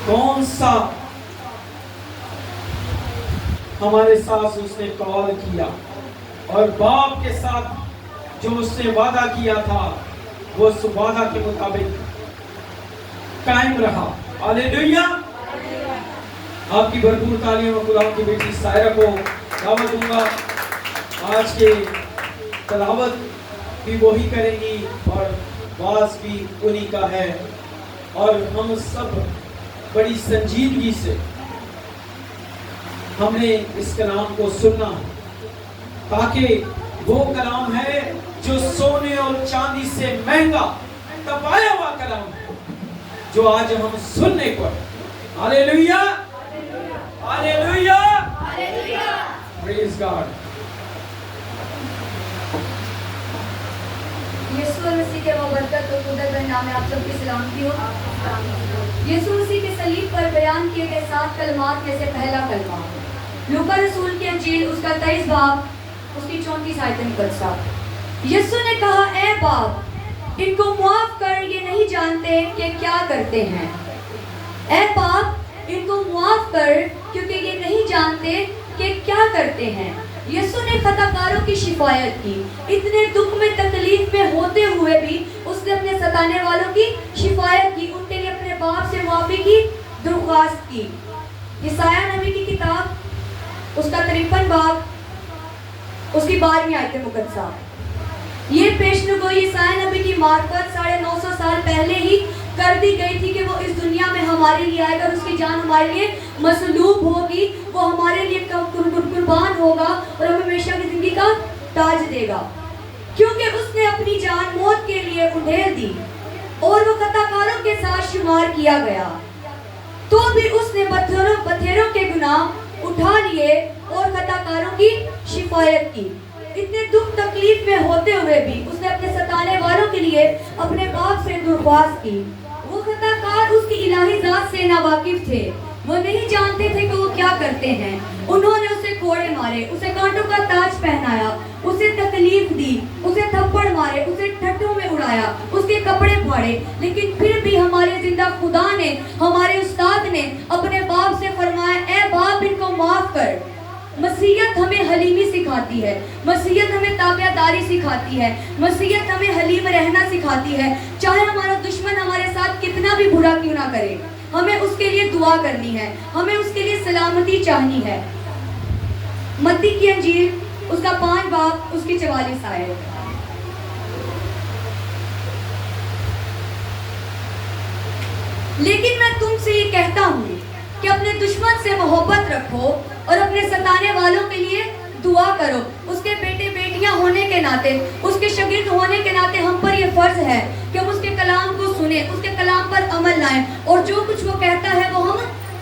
कौन सा हमारे साथ उसने कॉल किया और बाप के साथ जो उसने वादा किया था वो उस वादा के मुताबिक कायम रहा। हालेलुया। आपकी भरपूर तालियों में खुदा की बेटी सायरा को दावत दूंगा। आज के तलावत भी वही करेंगी और वाज भी उन्हीं का है, और हम सब बड़ी संजीदगी से हमने इस कलाम को सुनना, ताकि वो कलाम है जो सोने और चांदी से महंगा तपाया हुआ कलाम है, जो आज हम सुनने पर। Hallelujah, hallelujah, praise God. यीशु मसीह के बरकत और कुदरत के नाम में आप सबकी सलामती हो। यीशु मसीह के सलीब पर बयान किए गए 7 कलमात में से पहला कलमा लूका रसूल की अंजील उसका 23 बाब उसकी 34 आयत निकलता। यीशु ने कहा, ऐ बाप, इनको माफ कर, ये नहीं जानते कि क्या करते हैं। ऐ बाप, इनको माफ कर, क्योंकि ये नहीं जानते कि क्या करते हैं। यीशु ने खताकारों की शिफायत की। इतने दुख में तकलीफ में होते हुए भी उसने अपने सताने वालों की शिफायत की, उनके लिए अपने बाप से माफी की दरख्वास्त की। यशायाह नबी की किताब उसका 53 बाब उसकी 12वीं आयत मुकद्दसा। ये पेशनुगोई यशायाह नबी की मार्फत 950 साल पहले ही कर दी गई थी कि वो इस दुनिया में हमारे लिए आएगा और उसकी जान हमारे लिए मसलूब होगी, वो हमारे लिए कुर्बान होगा और हमें हमेशा की जिंदगी का ताज देगा, क्योंकि उसने अपनी जान मौत के लिए उधेड़ दी और वो खताकारों के साथ शुमार किया गया। तो भी उसने बथेरों के गुनाह उठा लिए और खताकारों की शिफायत की। इतने दुख तकलीफ में होते हुए भी उसने अपने सताने वालों के लिए अपने बाप से दरख्वास्त की। वो खताकार उसकी इलाही जात से नावाकिफ थे, वो नहीं जानते थे कि वो क्या करते हैं। उन्होंने उसे कोड़े मारे, उसे कांटों का ताज पहनाया, उसे तकलीफ दी, उसे थप्पड़ मारे, उसे ठट्ठों में उड़ाया, उसके कपड़े फाड़े, लेकिन फिर भी हमारे जिंदा खुदा ने, हमारे उस्ताद ने अपने बाप से फरमाया, ऐ बाप, इनको माफ कर। मसीहत हमें हलीमी सिखाती है, मसीहत हमें ताबियादारी सिखाती है, मसीहत हमें हलीम रहना सिखाती है। चाहे हमारा दुश्मन हमारे साथ कितना भी बुरा क्यों ना करे, हमें उसके लिए दुआ करनी है, हमें उसके लिए सलामती चाहनी है। मत्ती की अंजील उसका 5 बाब उसकी 44 आयत। लेकिन मैं तुमसे ये कहता हूँ कि अपने दुश्मन से मोहब्बत रखो और अपने सताने वालों के लिए दुआ करो। उसके बेटे बेटियां होने के नाते, उसके शागिर्द होने के नाते हम पर यह फर्ज है कि हम उसके कलाम को सुने, उसके कलाम पर अमल लाएं और जो कुछ वो कहता है वो हम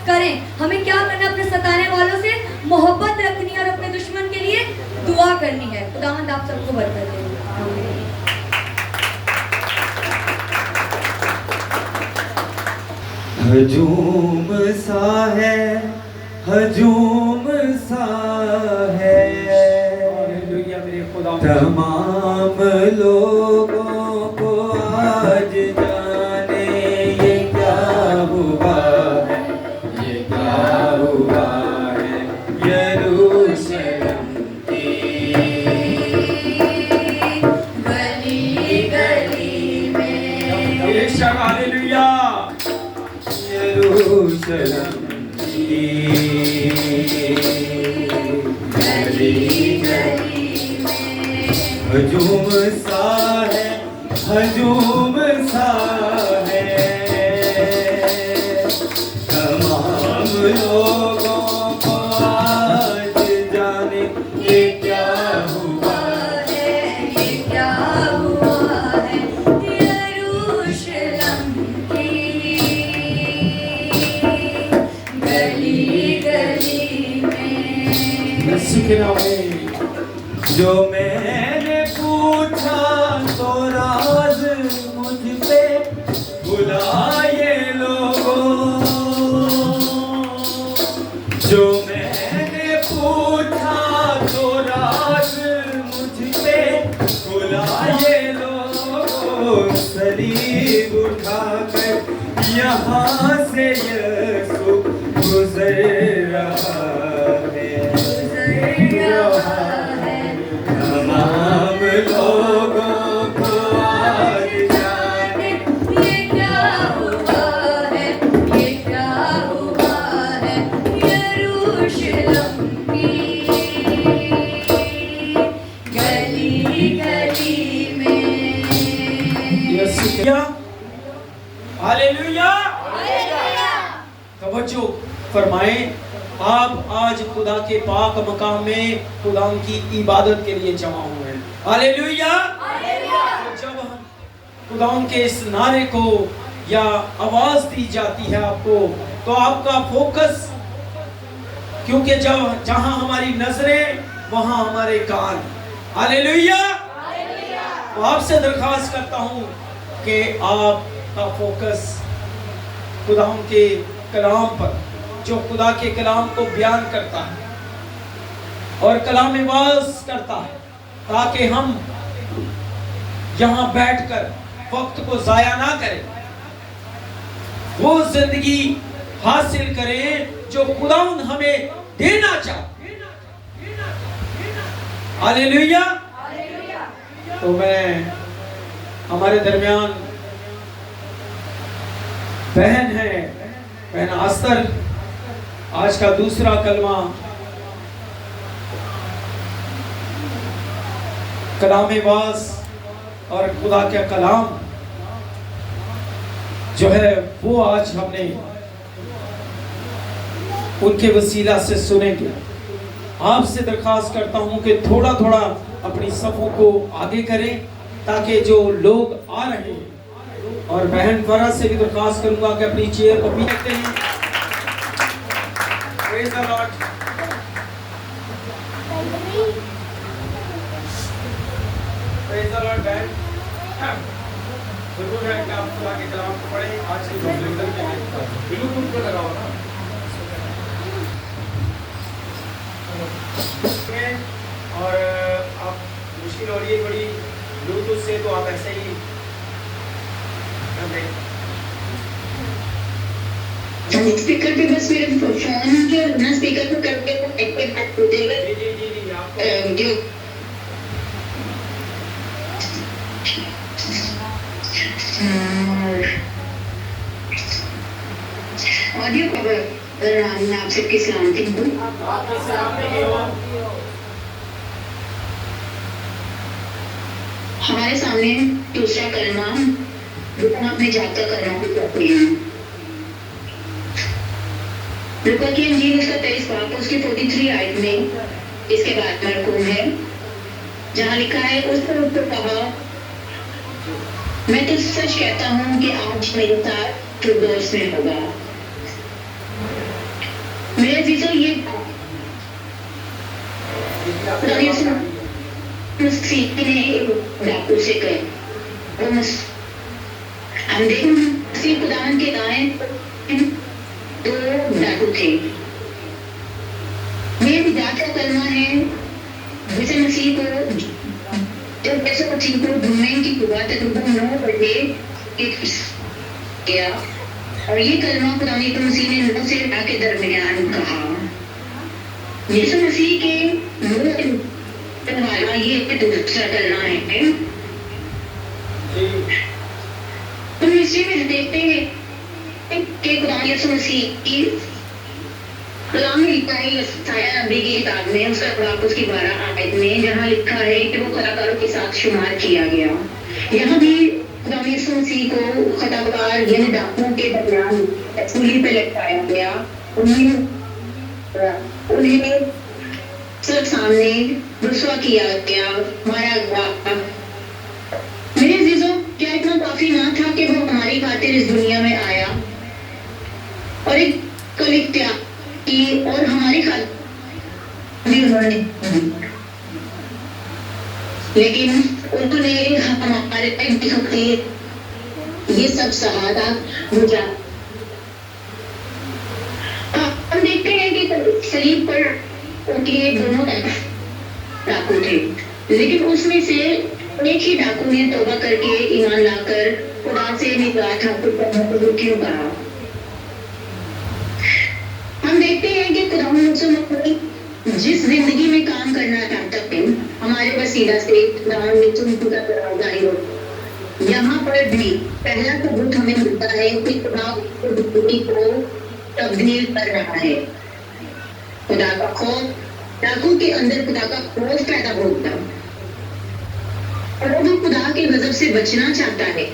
करें। हमें क्या करना, अपने सताने वालों से मोहब्बत रखनी है और अपने दुश्मन के लिए दुआ करनी है। खुदावंद आप सबको बरकत दे। हजूम सा है, हजूम सा है, तमाम लोगों को आज जाने ये क्या हुआ है, ये क्या हुआ है यरूशलेम की गली गली में। हालेलुया, यरूशलेम की गली गली में हजूम सा है, हजूम सा है, तमाम लोगों को आज जाने ये क्या हुआ है, ये क्या हुआ है यरूशलेम की गली गली में। जो मैंने पूछा तो राज मुझ पे बुलाए लोगों, जो मैंने पूछा तो राज मुझ पे बुलाए लोगों, सलीब उठाकर यहाँ से तवज्जो फरमाएं, आप आज खुदा के पाक मकाम में खुदा की इबादत के लिए जमा हुए हैं। हालेलुया। और जब हम खुदा के इस नारे को या आवाज दी जाती है आपको, तो आपका फोकस, क्योंकि जब जहां हमारी नजरें वहां हमारे कान। हालेलुया। तो आपसे दरखास्त करता हूं कि आपका फोकस खुदा के कलाम पर, जो खुदा के कलाम को बयान करता है और कलाम वाज करता है, ताकि हम यहाँ बैठकर वक्त को जाया ना करें, वो जिंदगी हासिल करें जो खुदा हमें देना चाहता। हालेलुया। तो मैं हमारे दरमियान बहन है, बहन आस्तर, आज का दूसरा कलमा कलाम वाज और खुदा का कलाम जो है वो आज हमने उनके वसीला से सुनेंगे। आपसे दरखास्त करता हूं कि थोड़ा थोड़ा अपनी सफों को आगे करें, ताकि जो लोग आ रहे हैं, और बहन फरा से भी दरखास्त करूंगा कि अपनी चेयर को भी रखते हैं। Praise the Lord. Praise the Lord, बहन। जरूर है कि आप खुदा के कलाम को पढ़ें। आज से जो लेकर के आए, ब्लूटूथ पे लगाओ ना, और आप मुश्किल हो रही है बड़ी ब्लूटूथ से, तो आप ऐसे ही स्पीकर पे बस मेरे फोन के ना स्पीकर पे करके एक्टिव हो जाएगा। जी आपको जो ऑडियो कवर आप सबकी सलामती हो। हमारे सामने दूसरा कलमा अपने जाता करना चाहते हैं। लूका की इंजील उसका 23 बाब उसकी 43 आयत में इसके बाद मरकूम है, जहाँ लिखा है, उसने उसको कहा, मैं तो सच कहता हूँ कि आज मेरे साथ फिरदौस में होगा। मेरे अजीजों, ये ने एक डाकू से कहा, हम देखें खुदावन के दाएं दो डाकू थे। ये विदात का कलमा है जिसे मसीह को जब ऐसे मसीह को जुम्मे की सुबह तकरीबन 9 बजे किया, और ये कलमा खुदा मसीह ने 9 से 9 के दरमियान कहा। यीशु मसीह के मुंह वाला ये दूसरा कलमा है। तो मिस्री में देखते हैं कि खुदा यीशु मसीह की कलाम में लिखा है यशायाह नबी की किताब में उसका खुलासा उसकी 12 आयत में, जहाँ लिखा है कि वो कलाकारों के साथ शुमार किया गया। यहाँ भी खुदा यीशु मसीह को खताकार यानी डाकुओं के दरमियान सूली पे लटकाया गया। उन्हें सब सामने रुसवा किया गया, मारा गया। मेरे अजीजों, क्या इतना काफी ना था कि वो हमारी खातिर इस दुनिया में आया और एक कलिक त्याग की और हमारी खातिर भी उन्होंने, लेकिन उन्होंने हमारे ये सब सहारा बुझा। हम देखते हैं कि सलीब पर उनके दोनों डाकू थे, लेकिन उसमें से एक ही डाकू ने तौबा करके ईमान लाकर खुदा से निजात हासिल करने को क्यों कहा। हम देखते हैं कि खुदा जिस जिंदगी में काम करना चाहता है, हमारे वसीला से यहाँ पर भी पहला सबूत हमें मिलता है कि खुदा को तब्दील कर रहा है। खुदा का खौफ, डाकू के अंदर खुदा का खौफ पैदा होता, और वो भी खुदा के गजब से बचना चाहता है।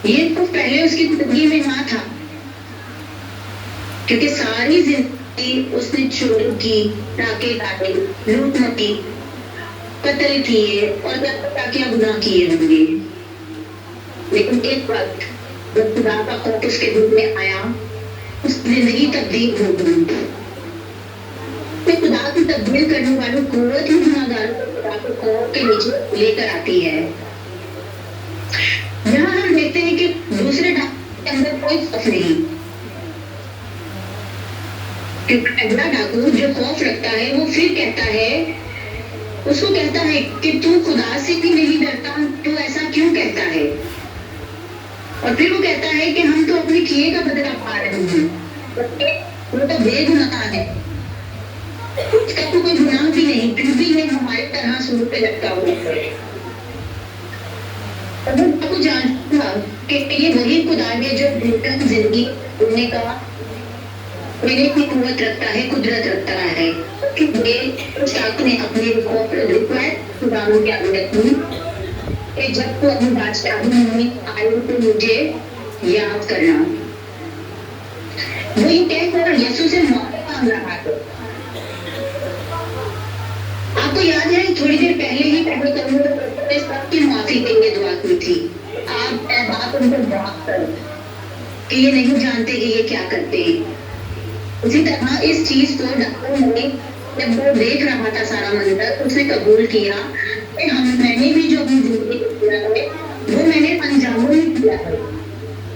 ये तो पहले उसकी जिंदगी में ना था, کیونکہ ساری زندگی اس نے چوری کی، ڈاکے ڈالے، لوٹ مچی، قتل کیے اور کیا کیا گناہ کیے ہوں گے، لیکن ایک وقت جب خدا کا خوف اس کے دل میں آیا، اس کی زندگی تبدیل ہو گئی۔ خدا کی تبدیل کرنے والوں قوت ہی گناہگاروں کو خدا کے خوف کے نیچے لے کر آتی ہے۔ یہاں ہم دیکھتے ہیں کہ دوسرے ڈاکو کے اندر کوئی خوف نہیں، کیونکہ پہلا ڈاکو جو خوف رکھتا ہے وہ پھر کہتا ہے، اس کو کہتا ہے کہ تو خدا سے بھی نہیں ڈرتا، تو ایسا کیوں کہتا ہے؟ اور پھر وہ کہتا ہے کہ ہم تو اپنے کیے کا بدلہ پا رہے ہیں، وہ تو بے گناہ ہے، اس کا تو کوئی گناہ بھی نہیں، پھر بھی یہ ہمارے طرح سور پہ لٹکا ہوا ہے۔ اگر آپ کو جانتا کہ یہ وہی خدا ہے جو زندگی ہونے کا میرے کی قوت رکھتا ہے، قدرت رکھتا ہے، کہ اس ڈاکو نے اپنے ریکویسٹ خدا کے آگے رکھی کہ جب تو اپنی بادشاہی میں آئے تو مجھے یاد کرنا۔ وہ یہ کہہ کر یسوع سے معافی مانگ رہا ہے۔ آپ کو یاد ہے تھوڑی دیر پہلے ہی پہلے کرنے سب کی معافی کے لیے دعا کی تھی، آپ اے باپ ان کو معاف کر کہ یہ نہیں جانتے کہ یہ کیا کرتے ہیں۔ اسی طرح اس چیز کو ڈاکو نے جب وہ دیکھ رہا تھا سارا منظر، اس نے قبول کیا کہ میں نے بھی جو اپنی زندگی کو کیا ہے وہ میں نے انجاموں میں کیا ہے،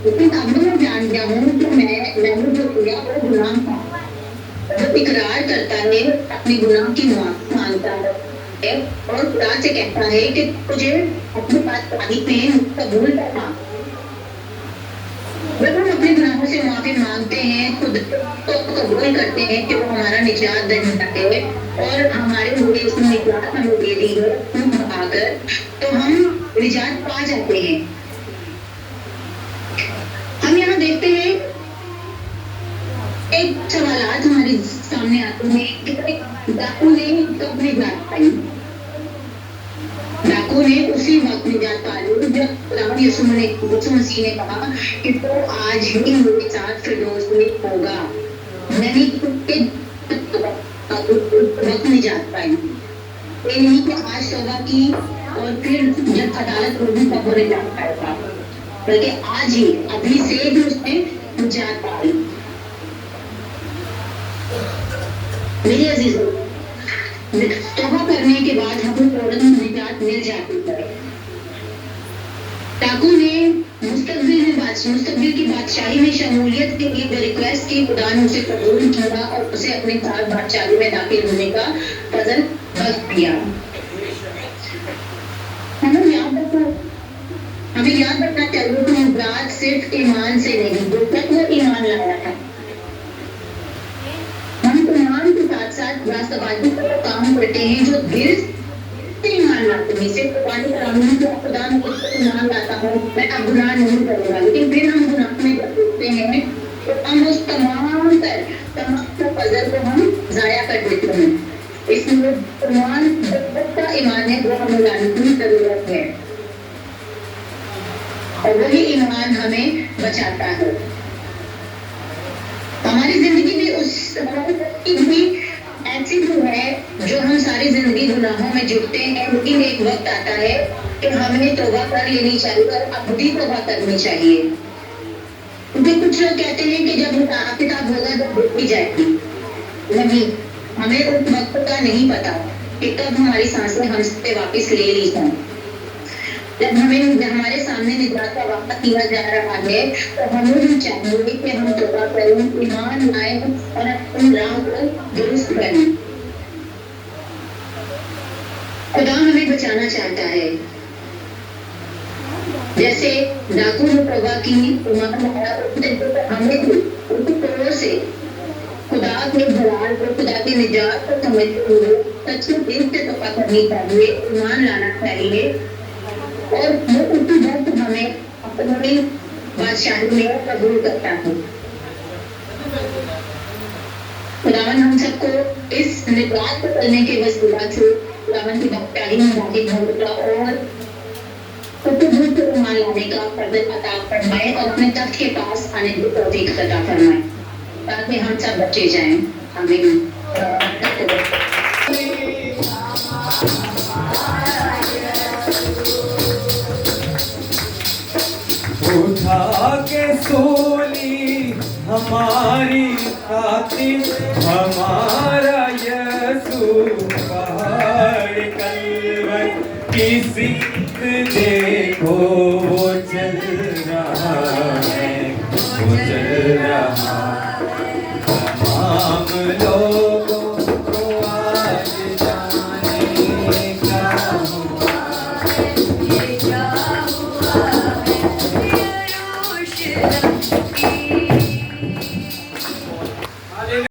لیکن اب میں جان گیا ہوں کہ میں نے جو کیا وہ گناہ تھا۔ جب اقرار کرتا ہے اپنے گناہ کی معافی مانگتا ہے اور خدا سے کہتا ہے کہ تجھے اپنے پاس پانی میں قبول کرنا۔ جب ہم اپنے گناہوں سے معافی مانگتے ہیں، خود کو قبول کرتے ہیں کہ وہ ہمارا نجات دہندہ ہے اور ہمارے لیے اس نے نجات ہمیں دے دی ہے آ کر، تو ہم نجات پا جاتے ہیں۔ ہم یہاں دیکھتے ہیں ایک سوالات ہمارے سامنے آتے ہیں کہ ڈاکو نے کب نجات پائی؟ ڈاکو نے اسی وقت نجات پائی جب خدا یسوع مسیح نے کہا کہ تو آج ہی میرے ساتھ فردوس میں ہوگا، نہیں وقت نجات پائی، یہ نہیں کہ آج توبہ کی اور پھر جب عدالت ہوگی تب وہ نجات پائے گا، بلکہ آج ہی ابھی سے ہی اس نے نجات پائی۔ میرے عزیزوں، توبہ کرنے کے بعد ہمیں فوراً نجات مل جاتی ہے۔ ڈاکو نے مستقبل کی بادشاہی میں شمولیت کے لیے ریکویسٹ کی، خدا نے اسے قبول کیا اور اسے اپنے ساتھ بادشاہی میں داخل ہونے کا فضل بخش دیا۔ ہمیں یاد رکھنا چاہیے کہ نجات صرف ایمان سے نہیں، جو تک وہ ایمان لایا تھا۔ ہم ایمان کے ساتھ ساتھ راستہ بازی کا کام کرتے ہیں جو دل سے ایمان لاتے ہیں، صرف قرآن کرام کو خدا میں ایمان لاتا ہوں میں اب گناہ نہیں کروں گا، لیکن پھر ہم گناہ میں کرتے ہیں تو ہم اس تمام فضل کو ہم ضائع کر دیتے ہیں۔ اس لیے ایمان کا ایمان ہے وہ ہمیں لانے کی ضرورت ہے اور وہی ایمان ہمیں بچاتا ہے۔ ہماری زندگی بھی ایسی تو ہے جو ہم ساری زندگی گناہوں میں جڑتے ہیں، لیکن ایک وقت آتا ہے کہ ہمیں توبہ کر لینی چاہیے اور اب بھی توبہ کرنی چاہیے، کیونکہ کچھ لوگ کہتے ہیں کہ جب حساب کتاب ہوگا تو دیکھی جائے گی، نہیں، ہمیں اس وقت کا نہیں پتا کہ کب ہماری سانسیں ہم سے واپس لے لی جائیں۔ جب ہمارے سامنے نجات کا وعدہ کیا جا رہا ہے تو ہمیں بھی چاہیے کہ ہم توبہ کریں، ایمان لائیں اور اپنی راہ کو درست کریں۔ خدا ہمیں بچانا چاہتا ہے، جیسے ڈاکو نے توبہ کی، ایمان لایا، ہمیں بھی اسی طرح سے خدا کے جلال کو، خدا کی نجات کو سمجھتے ہوئے سچے دل سے توبہ کرنی چاہیے، ایمان لانا چاہیے اور وہ اسی وقت ہمیں اپنی بادشاہی میں قبول کرتا ہے۔ خداوند ہم سب کو اس نجات کو کرنے کے وسیلہ سے خداوند کی بادشاہی میں داخل ہونے کا اور سچے دل سے ایمان لانے کا فضل عطا فرمائے اور اپنے تخت کے پاس آنے کی توفیق عطا فرمائے۔ ताकि हम सब बचे जाएं। आमीन। उठा के सूली हमारी खातिर हमारा यीशु पहाड़ कलवर की सिक्त देखो वो चल रहा है, वो चल रहा है। तमाम लोगों को आज जाने क्या हुआ ये क्या हुआ है, यरूशलेम की